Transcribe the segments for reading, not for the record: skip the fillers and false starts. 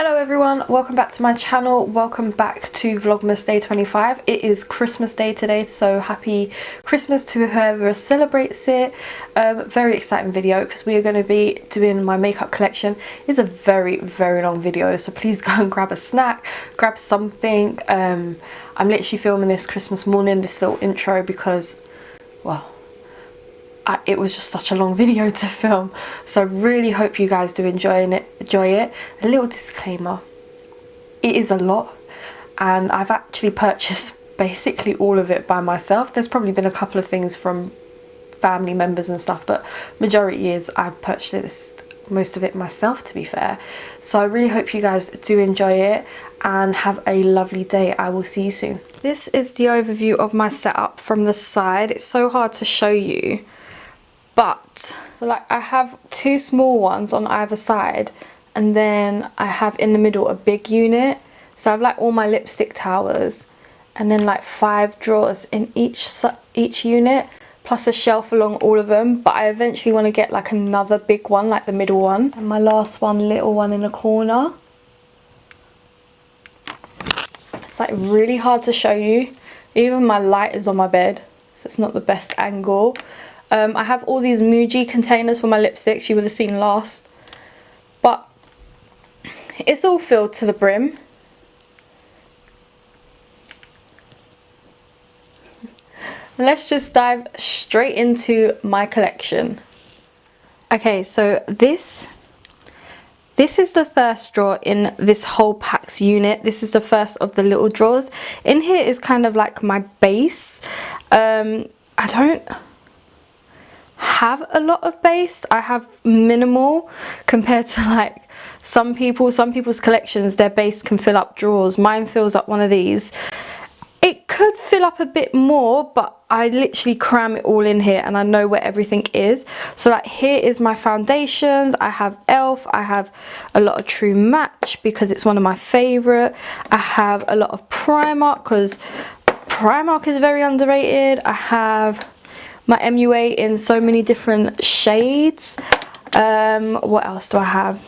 Hello everyone, welcome back to my channel, welcome back to Vlogmas Day 25. It is Christmas Day today, so happy Christmas to whoever celebrates it. Very exciting video because we are going to be doing my makeup collection. It's a very long video, so please go and grab a snack, grab something. I'm literally filming this Christmas morning, this little intro, because, well, it was just such a long video to film, so I really hope you guys do enjoy it. A little disclaimer, it is a lot and I've actually purchased basically all of it by myself. There's probably been a couple of things from family members and stuff, but majority is I've purchased most of it myself, to be fair. So I really hope you guys do enjoy it and have a lovely day. I will see you soon. This is the overview of my setup from the side. It's so hard to show you, but so like I have two small ones on either side, and then I have in the middle a big unit. So I have like all my lipstick towers, and then like 5 drawers in each unit, plus a shelf along all of them. But I eventually want to get like another big one, like the middle one, and my last one, little one in a corner. It's like really hard to show you. Even my light is on my bed, so it's not the best angle. I have all these Muji containers for my lipsticks, you would have seen last, but it's all filled to the brim. Let's just dive straight into my collection. Okay, so this is the first drawer in this whole packs unit. This is the first of the little drawers. In here is kind of like my base. I don't have a lot of base. I have minimal compared to like some people's collections. Their base can fill up drawers. Mine fills up one of these. It could fill up a bit more, but I literally cram it all in here and I know where everything is. So like here is my foundations. I have Elf. I have a lot of True Match because it's one of my favorite. I have a lot of Primark because Primark is very underrated. I have my MUA in so many different shades. What else do I have?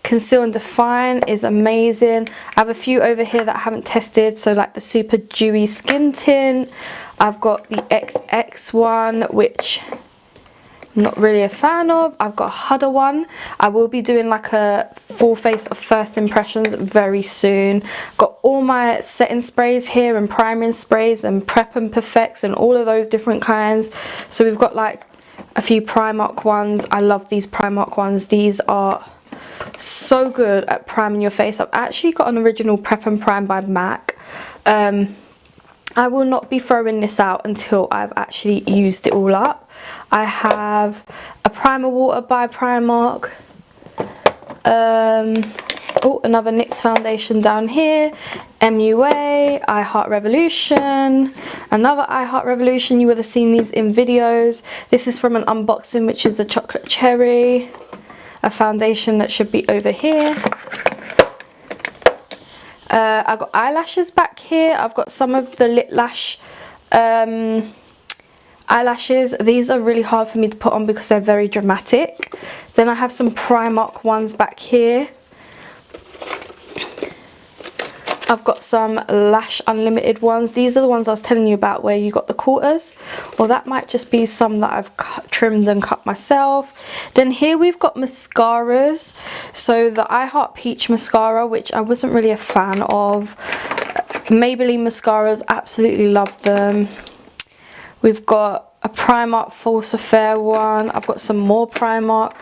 Conceal and Define is amazing. I have a few over here that I haven't tested, so like the Super Dewy Skin Tint. I've got the XX one, which I'm not really a fan of. I've got a Huda one. I will be doing like a full face of first impressions very soon. Got all my setting sprays here and priming sprays and Prep and Perfects and all of those different kinds. So we've got like a few Primark ones. I love these Primark ones. These are so good at priming your face. I've actually got an original Prep and Prime by MAC. I will not be throwing this out until I've actually used it all up. I have a primer water by Primark. Oh, another NYX foundation down here. MUA, I Heart Revolution, another I Heart Revolution. You would have seen these in videos. This is from an unboxing, which is a chocolate cherry. A foundation that should be over here. I got eyelashes back here. I've got some of the Lit Lash eyelashes. These are really hard for me to put on because they're very dramatic. Then I have some Primark ones back here. I've got some Lash Unlimited ones. These are the ones I was telling you about where you got the quarters. Or that might just be some that I've trimmed and cut myself. Then here we've got mascaras. So the I Heart Peach mascara, which I wasn't really a fan of. Maybelline mascaras, absolutely love them. We've got a Primark False Affair one. I've got some more Primark.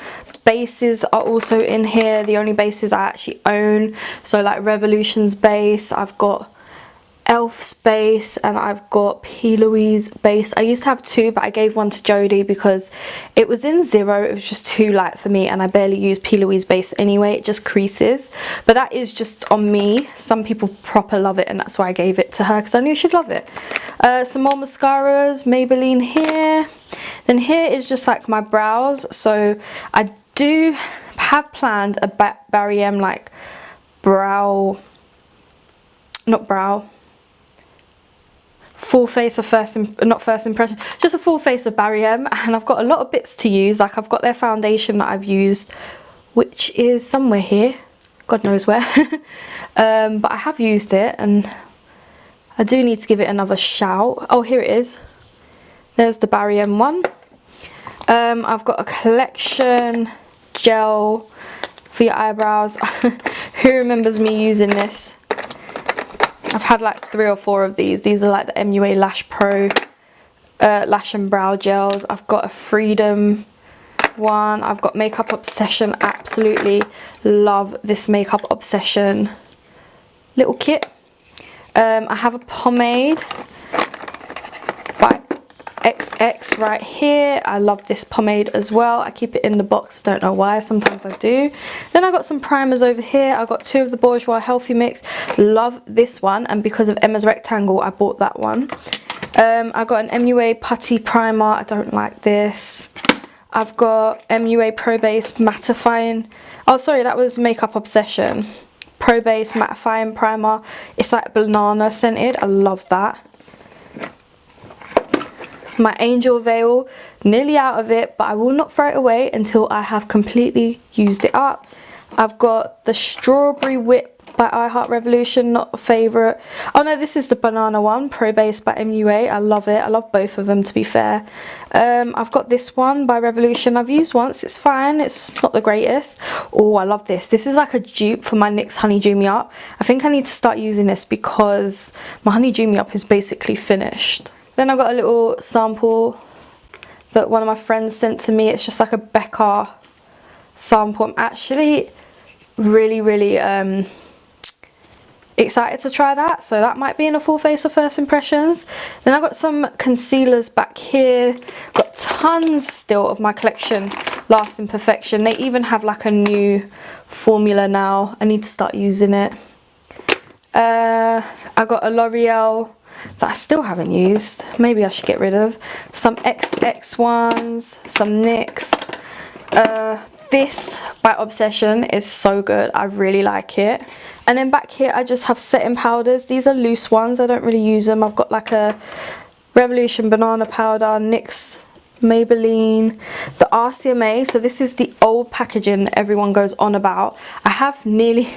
Bases are also in here, the only bases I actually own. So like Revolution's base, I've got Elf's base, and I've got P. Louise base. I used to have 2, but I gave one to Jodie because it was in 0. It was just too light for me and I barely use P. Louise base anyway. It just creases. But that is just on me. Some people proper love it and that's why I gave it to her because I knew she'd love it. Some more mascaras, Maybelline here. Then here is just like my brows. So I do have planned a Barry M like brow, not brow, full face of not first impression, just a full face of Barry M, and I've got a lot of bits to use. Like I've got their foundation that I've used, which is somewhere here. God knows where. But I have used it and I do need to give it another shout. Oh, here it is. There's the Barry M one. I've got a collection gel for your eyebrows. Who remembers me using this? I've had like 3 or 4 of these. These are like the MUA Lash Pro lash and brow gels. I've got a Freedom one. I've got Makeup Obsession. Absolutely love this Makeup Obsession little kit. I have a pomade by XX right here. I love this pomade as well. I keep it in the box, I don't know why, sometimes I do. Then I got some primers over here. I got 2 of the Bourjois Healthy Mix. Love this one, and because of Emma's Rectangle I bought that one. I got an MUA Putty Primer. I don't like this. I've got MUA Pro Base Mattifying, oh sorry, that was Makeup Obsession. Pro Base Mattifying Primer. It's like banana scented. I love that. My Angel Veil, nearly out of it, but I will not throw it away until I have completely used it up. I've got the Strawberry Whip by I Heart Revolution, not a favourite. Oh no, this is the banana one, Pro Base by MUA. I love it. I love both of them, to be fair. I've got this one by Revolution. I've used once. It's fine. It's not the greatest. Oh, I love this. This is like a dupe for my NYX Honey Dew Me Up. I think I need to start using this because my Honey Dew Me Up is basically finished. Then I got a little sample that one of my friends sent to me. It's just like a Becca sample. I'm actually really excited to try that, so that might be in a full face of first impressions. Then I got some concealers back here. Got tons still of my collection Lasting Perfection. They even have like a new formula now. I need to start using it. I got a L'Oreal that I still haven't used. Maybe I should get rid of. Some XX ones, some NYX. This by Obsession is so good. I really like it. And then back here I just have setting powders. These are loose ones. I don't really use them. I've got like a Revolution Banana Powder, NYX Maybelline, the RCMA. So this is the old packaging everyone goes on about. I have nearly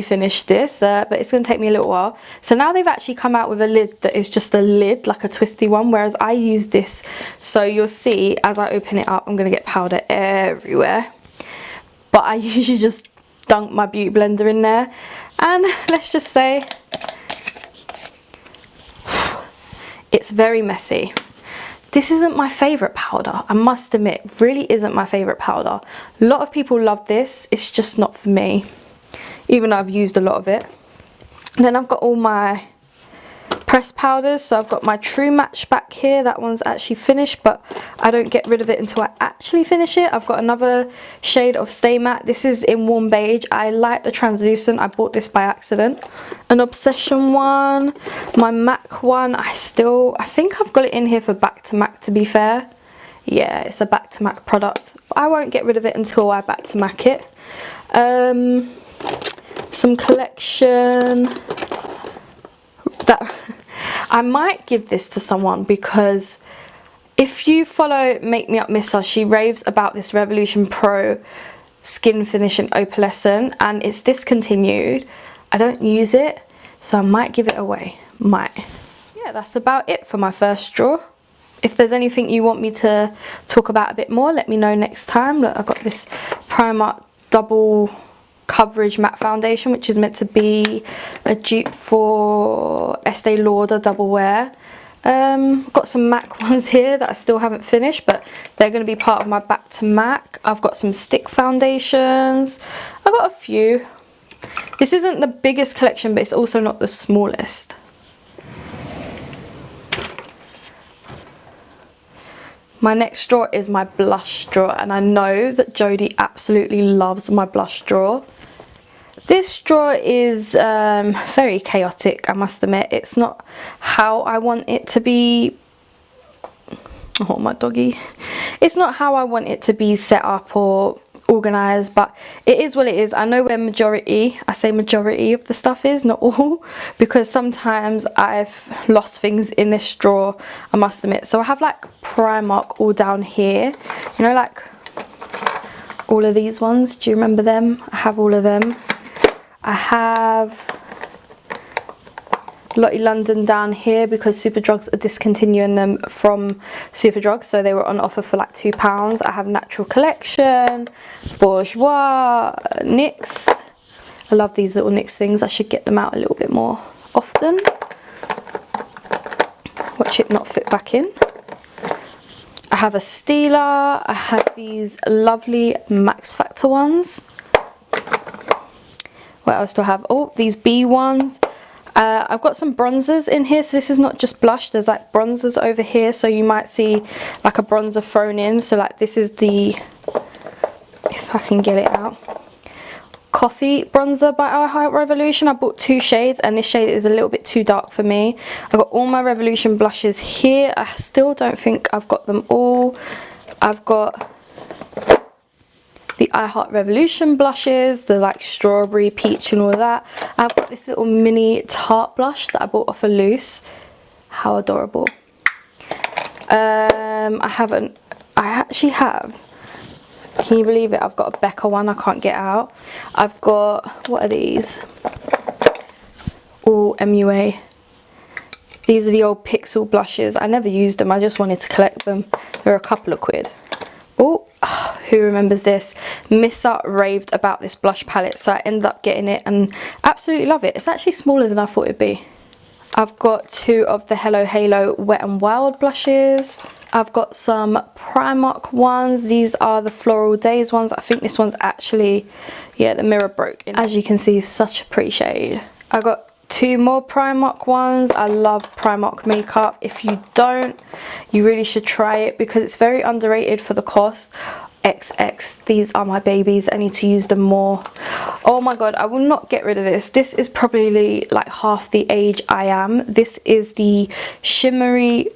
finished this, but it's going to take me a little while. So now they've actually come out with a lid that is just a lid, like a twisty one, whereas I use this. So you'll see as I open it up, I'm going to get powder everywhere. But I usually just dunk my beauty blender in there, and let's just say it's very messy. This isn't my favourite powder, I must admit. It really isn't my favourite powder. A lot of people love this, it's just not for me, even though I've used a lot of it. And then I've got all my pressed powders. So I've got my True Match back here. That one's actually finished, but I don't get rid of it until I actually finish it. I've got another shade of Stay Matte. This is in Warm Beige. I like the translucent. I bought this by accident. An Obsession one. My MAC one. I think I've got it in here for Back to MAC, to be fair. Yeah, it's a Back to MAC product. I won't get rid of it until I Back to MAC it. Some collection that I might give this to someone, because if you follow Make Me Up Missa, she raves about this Revolution Pro Skin Finish in Opalescent, and it's discontinued. I don't use it, so I might give it away. Might. Yeah, that's about it for my first draw. If there's anything you want me to talk about a bit more, let me know next time. Look, I've got this Primark Double Coverage Matte Foundation, which is meant to be a dupe for Estee Lauder Double Wear. Got some MAC ones here that I still haven't finished, but they're going to be part of my Back to MAC. I've got some stick foundations. I've got a few. This isn't the biggest collection, but it's also not the smallest. My next drawer is my blush drawer, and I know that Jodie absolutely loves my blush drawer. This drawer is very chaotic, I must admit. It's not how I want it to be. Oh, my doggy. It's not how I want it to be set up or organised, but it is what it is. I know where I say majority of the stuff is, not all, because sometimes I've lost things in this drawer, I must admit. So I have like Primark all down here, you know, like all of these ones. Do you remember them? I have all of them. I have Lottie London down here because Superdrugs are discontinuing them from Superdrugs, so they were on offer for like £2. I have Natural Collection, Bourjois, NYX. I love these little NYX things. I should get them out a little bit more often. Watch it not fit back in. I have a Stila. I have these lovely Max Factor ones. What else do I have? Oh, these B ones. I've got some bronzers in here, so this is not just blush, there's like bronzers over here, so you might see like a bronzer thrown in. So like this is the, if I can get it out, Coffee bronzer by iHeart Revolution. I bought 2 shades and this shade is a little bit too dark for me. I've got all my Revolution blushes here. I still don't think I've got them all. I've got the iHeart Revolution blushes, the like strawberry, peach and all that. I've got this little mini Tarte blush that I bought off a Loose. How adorable. I actually have, can you believe it, I've got a Becca one I can't get out. I've got, what are these? All MUA. These are the old Pixel blushes. I never used them, I just wanted to collect them. They're a couple of quid. Oh, who remembers this? Missa raved about this blush palette, so I ended up getting it and absolutely love it. It's actually smaller than I thought it'd be. I've got 2 of the Hello Halo Wet n Wild blushes. I've got some Primark ones. These are the Floral Days ones. I think this one's actually, yeah, the mirror broke. As you can see, such a pretty shade. I got 2 more Primark ones. I love Primark makeup. If you don't, you really should try it because it's very underrated for the cost. XX, these are my babies. I need to use them more. Oh my god, I will not get rid of this. This is probably like half the age I am. This is the shimmery,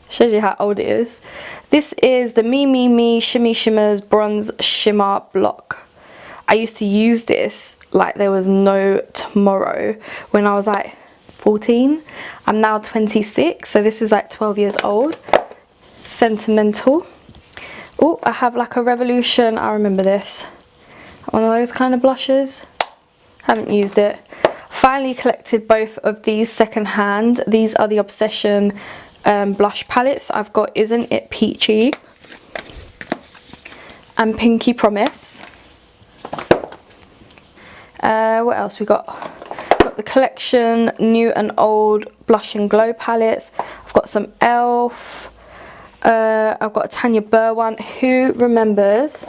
shows you how old it is. This is the Me Shimmy Shimmers Bronze Shimmer Block. I used to use this like there was no tomorrow when I was like 14. I'm now 26, so this is like 12 years old. Sentimental. Oh, I have like a Revolution, I remember this, one of those kind of blushes. Haven't used it. Finally collected both of these secondhand. These are the Obsession blush palettes. I've got Isn't It Peachy and Pinky Promise. What else we got? Got the Collection New and Old Blush and Glow palettes. I've got some ELF. I've got a Tanya Burr one. Who remembers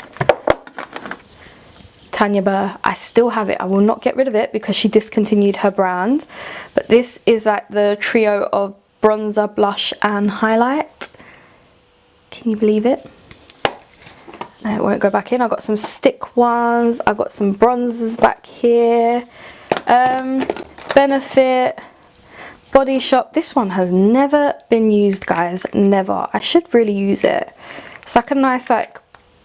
Tanya Burr? I still have it. I will not get rid of it because she discontinued her brand. But this is like the trio of bronzer, blush and highlight. Can you believe it? It won't go back in. I've got some stick ones. I've got some bronzers back here. Benefit. Body Shop. This one has never been used, guys. Never. I should really use it. It's like a nice like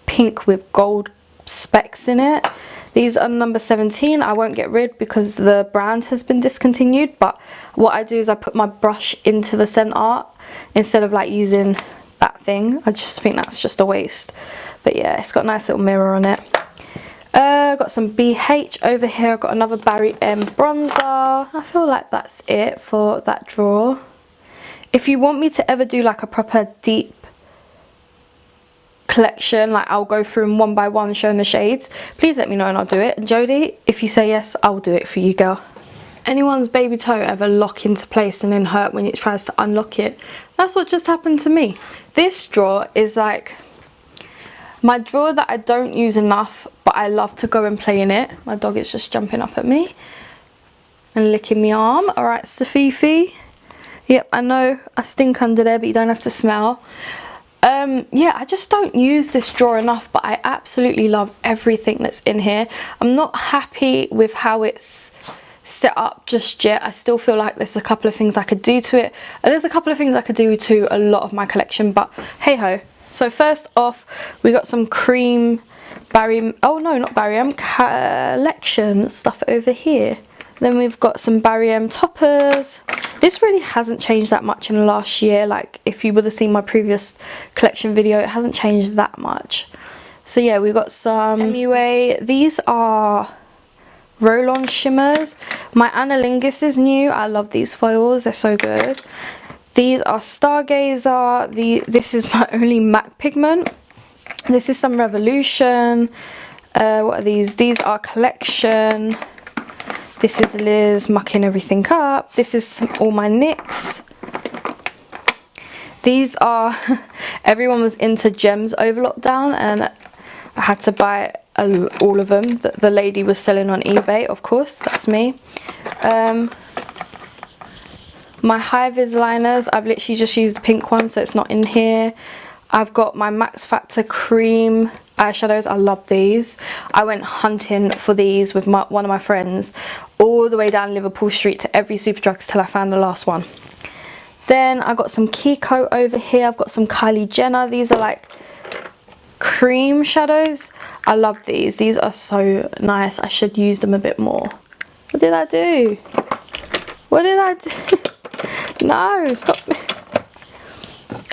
pink with gold specks in it. These are number 17. I won't get rid because the brand has been discontinued, but what I do is I put my brush into the scent art instead of like using that thing. I just think that's just a waste. But yeah, it's got a nice little mirror on it. Got some BH over here. I've got another Barry M bronzer. I feel like that's it for that drawer. If you want me to ever do like a proper deep collection, like I'll go through them one by one showing the shades, please let me know and I'll do it. And Jodie, if you say yes, I'll do it for you, girl. Anyone's baby toe ever lock into place and then hurt when it tries to unlock it? That's what just happened to me. This drawer is like my drawer that I don't use enough, but I love to go and play in it. My dog is just jumping up at me and licking my arm. All right, Safifi. Yep, I know I stink under there, but you don't have to smell. Yeah, I just don't use this drawer enough, but I absolutely love everything that's in here. I'm not happy with how it's set up just yet. I still feel like there's a couple of things I could do to it. There's a couple of things I could do to a lot of my collection, but hey ho. So first off, we got some cream Barry, oh no, not Barry M, Collection stuff over here. Then we've got some Barry M toppers. This really hasn't changed that much in the last year. Like, if you would have seen my previous collection video, it hasn't changed that much. So yeah, we've got some MUA. These are roll-on shimmers. My Analingus is new. I love these foils, they're so good. These are Stargazer. This is my only MAC pigment. This is some Revolution. What are these? These are Collection. This is Liz mucking everything up. This is all my NYX. These are, everyone was into gems over lockdown and I had to buy all of them. The lady was selling on eBay, of course, that's me. My high vis liners, I've literally just used the pink one, so it's not in here. I've got my Max Factor cream eyeshadows. I love these. I went hunting for these with one of my friends all the way down Liverpool Street to every Superdrug till I found the last one. Then I got some Kiko over here. I've got some Kylie Jenner. These are like cream shadows. I love these. These are so nice. I should use them a bit more. What did I do? What did I do? No, stop.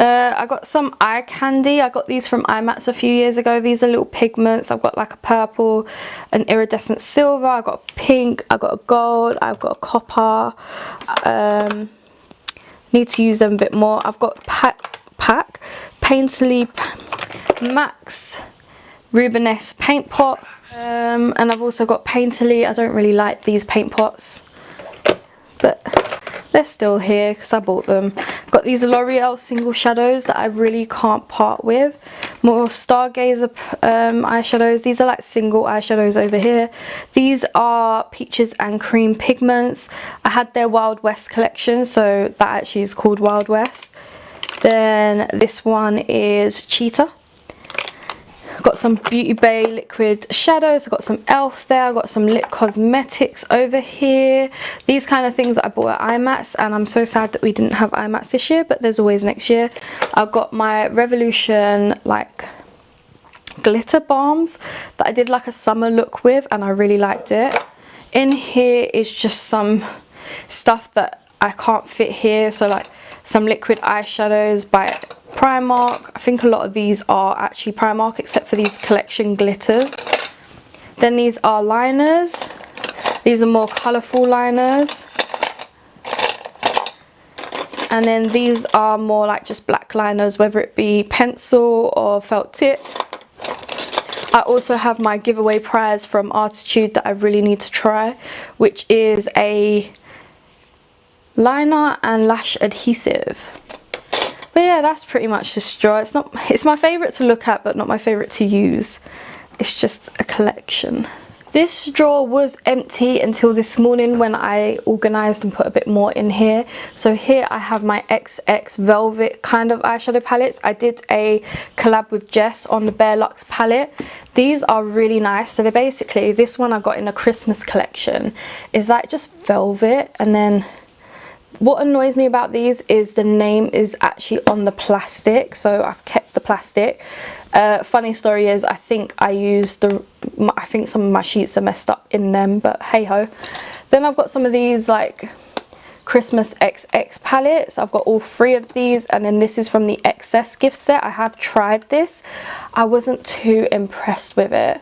I got some eye candy. I got these from IMAX a few years ago. These are little pigments. I've got like a purple, an iridescent silver. I got a pink. I got a gold. I've got a copper. Need to use them a bit more. I've got Painterly Max Rubenesque paint pot. And I've also got Painterly. I don't really like these paint pots, but they're still here because I bought them. Got these L'Oreal single shadows that I really can't part with. More Stargazer eyeshadows. These are like single eyeshadows over here. These are Peaches and Cream pigments. I had their Wild West collection, so that actually is called Wild West. Then this one is Cheetah. Got some Beauty Bay liquid shadows. I've got some e.l.f. there. I've got some lip cosmetics over here. These kind of things that I bought at IMAX, and I'm so sad that we didn't have IMAX this year, but there's always next year. I've got my Revolution like glitter balms that I did like a summer look with, and I really liked it. In here is just some stuff that I can't fit here, so like some liquid eyeshadows by Primark. I think a lot of these are actually Primark except for these collection glitters. Then these are liners. These are more colourful liners. And then these are more like just black liners, whether it be pencil or felt tip. I also have my giveaway prize from Artitude that I really need to try, which is a liner and lash adhesive. But yeah, that's pretty much this drawer. It's my favourite to look at, but not my favourite to use. It's just a collection. This drawer was empty until this morning when I organised and put a bit more in here. So here I have my XX Velvet kind of eyeshadow palettes. I did a collab with Jess on the Bare Luxe palette. These are really nice. So they're basically, this one I got in a Christmas collection is like just velvet, and then what annoys me about these is the name is actually on the plastic, so I've kept the plastic. Funny story is I think I think some of my sheets are messed up in them, but hey ho. Then I've got some of these like Christmas XX palettes. I've got all 3 of these, and then this is from the XS gift set. I have tried this. I wasn't too impressed with it.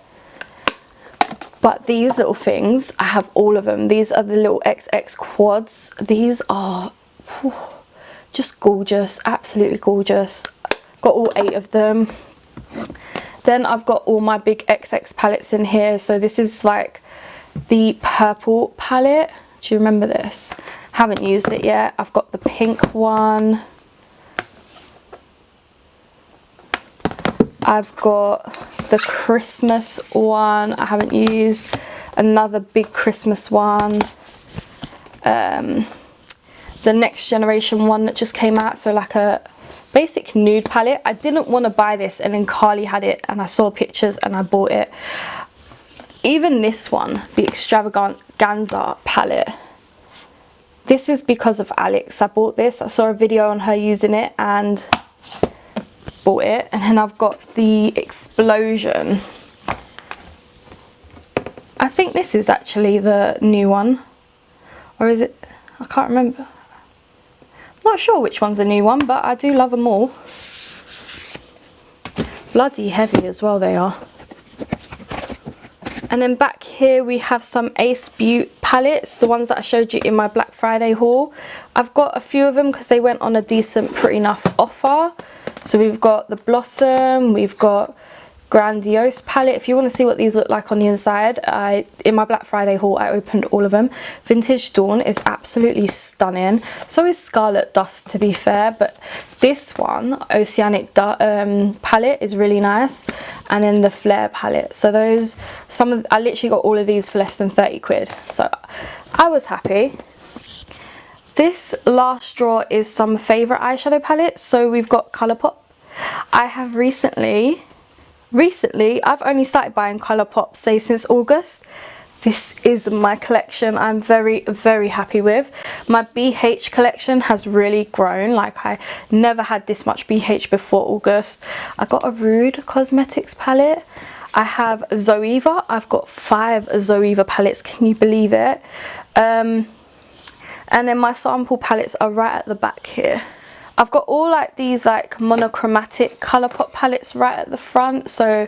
But these little things, I have all of them. These are the little XX quads. These are just gorgeous, absolutely gorgeous. Got all 8 of them. Then I've got all my big XX palettes in here. So this is like the purple palette. Do you remember this? Haven't used it yet. I've got the pink one. I've got the Christmas one I haven't used. Another big Christmas one. The Next Generation one that just came out. So like a basic nude palette. I didn't want to buy this, and then Carly had it and I saw pictures and I bought it. Even this one, the Extravaganza palette. This is because of Alex. I bought this. I saw a video on her using it and bought it. And then I've got the Explosion. I think this is actually the new one, or is it? I can't remember. Not sure which one's a new one, but I do love them all. Bloody heavy as well they are. And then back here we have some Ace Beauté palettes, the ones that I showed you in my Black Friday haul. I've got a few of them because they went on a decent, pretty enough offer. So we've got the Blossom, we've got Grandiose palette. If you want to see what these look like on the inside, in my Black Friday haul I opened all of them. Vintage Dawn is absolutely stunning. So is Scarlet Dust, to be fair, but this one, Oceanic palette, is really nice. And then the Flare palette. So those, I literally got all of these for less than 30 quid. So I was happy. This last drawer is some favourite eyeshadow palettes. So we've got Colourpop. I have recently I've only started buying Colourpop, say, since August. This is my collection I'm very, very happy with. My BH collection has really grown. Like, I never had this much BH before August. I got a Rude Cosmetics palette. I have Zoeva. I've got 5 Zoeva palettes, can you believe it? And then my sample palettes are right at the back here. I've got all like these like monochromatic Colourpop palettes right at the front, so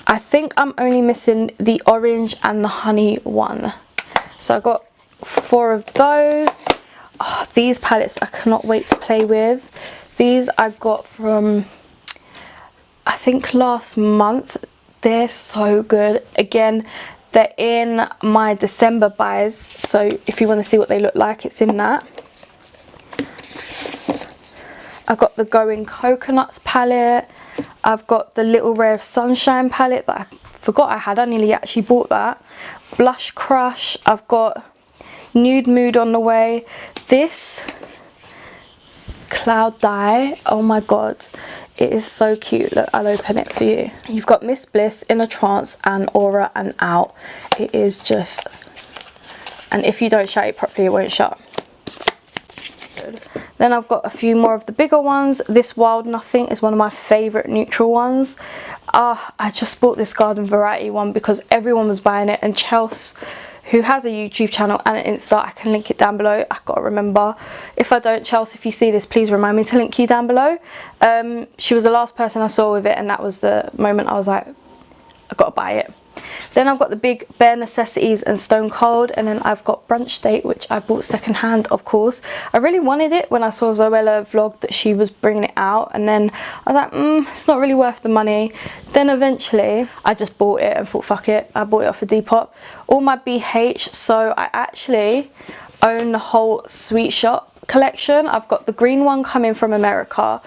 I think I'm only missing the orange and the honey one. So I got 4 of those. Oh, these palettes I cannot wait to play with. These I got from, I think, last month. They're so good. Again, they're in my December buys, so if you want to see what they look like, it's in that. I've got the Going Coconuts palette. I've got the Little Ray of Sunshine palette that I forgot I had. I nearly actually bought that. Blush Crush. I've got Nude Mood on the way. This Cloud Dye. Oh my god. It is so cute. Look, I'll open it for you. You've got Miss Bliss, Inner Trance, and Aura and Out. It is just... And if you don't shut it properly, it won't shut. Good. Then I've got a few more of the bigger ones. This Wild Nothing is one of my favourite neutral ones. I just bought this Garden Variety one because everyone was buying it, and Chelsea, who has a YouTube channel and an Insta, I can link it down below. I've got to remember. If I don't, Chelsea, if you see this, please remind me to link you down below. She was the last person I saw with it, and that was the moment I was like, I've got to buy it. Then I've got the big Bare Necessities and Stone Cold, and then I've got Brunch Date, which I bought secondhand, of course. I really wanted it when I saw Zoella vlog that she was bringing it out, and then I was like, it's not really worth the money. Then eventually I just bought it and thought, fuck it, I bought it off of Depop. All my BH, so I actually own the whole Sweet Shop collection. I've got the green one coming from America.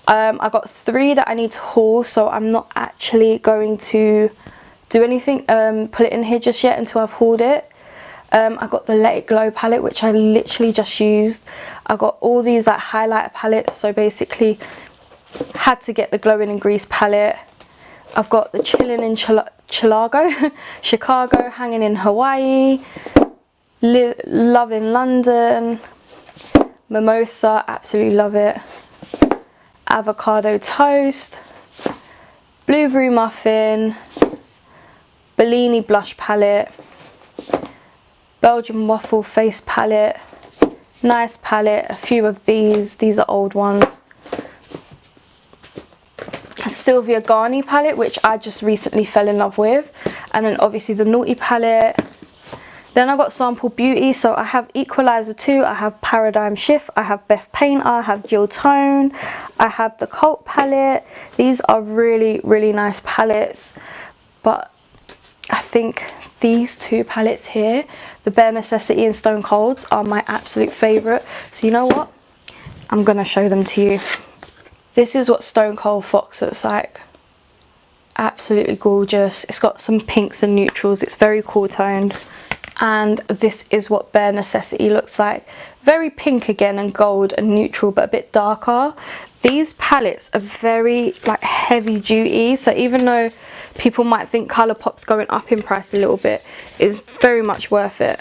I've got 3 that I need to haul, so I'm not actually going to do anything, put it in here just yet until I've hauled it. I got the Let It Glow palette, which I literally just used. I got all these like highlighter palettes, so basically had to get the Glowing in Grease palette. I've got the Chillin' in Chicago, Hanging in Hawaii, Love in London, Mimosa, absolutely love it, Avocado Toast, Blueberry Muffin, Bellini Blush palette, Belgian Waffle Face palette, nice palette, a few of these are old ones. A Sylvia Garni palette, which I just recently fell in love with, and then obviously the Naughty palette. Then I got Sample Beauty, so I have Equalizer 2, I have Paradigm Shift, I have Beth Painter, I have Jill Tone, I have the Cult palette. These are really, really nice palettes, but I think these 2 palettes here, the Bare Necessity and Stone Colds, are my absolute favourite. So you know what? I'm going to show them to you. This is what Stone Cold Fox looks like. Absolutely gorgeous. It's got some pinks and neutrals. It's very cool toned. And this is what Bare Necessity looks like. Very pink again and gold and neutral, but a bit darker. These palettes are very like heavy duty, so even though people might think Colourpop's going up in price a little bit, it's very much worth it.